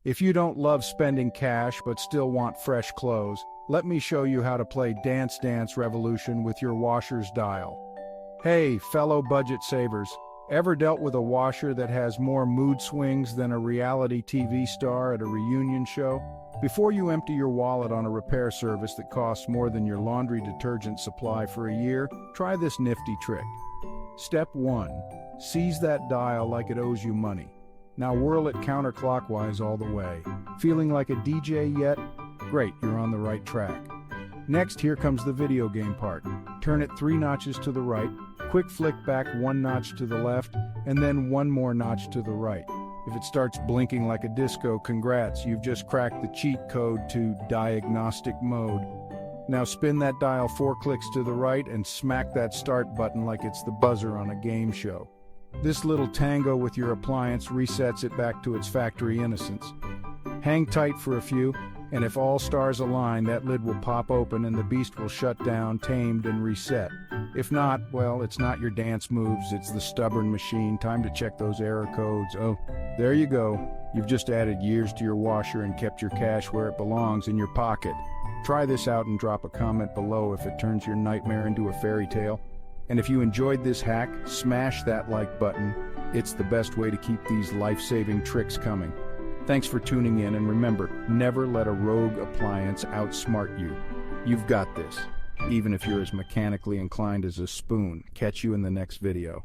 If you don't love spending cash but still want fresh clothes, let me show you how to play Dance Dance Revolution with your washer's dial. Hey, fellow budget savers, ever dealt with a washer that has more mood swings than a reality TV star at a reunion show? Before you empty your wallet on a repair service that costs more than your laundry detergent supply for a year, try this nifty trick. Step 1. Seize that dial like it owes you money. Now whirl it counterclockwise all the way. Feeling like a DJ yet? Great, you're on the right track. Next, here comes the video game part. Turn it 3 notches to the right, quick flick back 1 notch to the left, and then 1 more notch to the right. If it starts blinking like a disco, congrats, you've just cracked the cheat code to diagnostic mode. Now spin that dial 4 clicks to the right and smack that start button like it's the buzzer on a game show. This little tango with your appliance resets it back to its factory innocence. Hang tight for a few, and if all stars align, that lid will pop open and the beast will shut down, tamed and reset. If not, well, it's not your dance moves, it's the stubborn machine. Time to check those error codes. Oh, there you go. You've just added years to your washer and kept your cash where it belongs, in your pocket. Try this out and drop a comment below if it turns your nightmare into a fairy tale. And if you enjoyed this hack, smash that like button. It's the best way to keep these life-saving tricks coming. Thanks for tuning in, and remember, never let a rogue appliance outsmart you. You've got this, even if you're as mechanically inclined as a spoon. Catch you in the next video.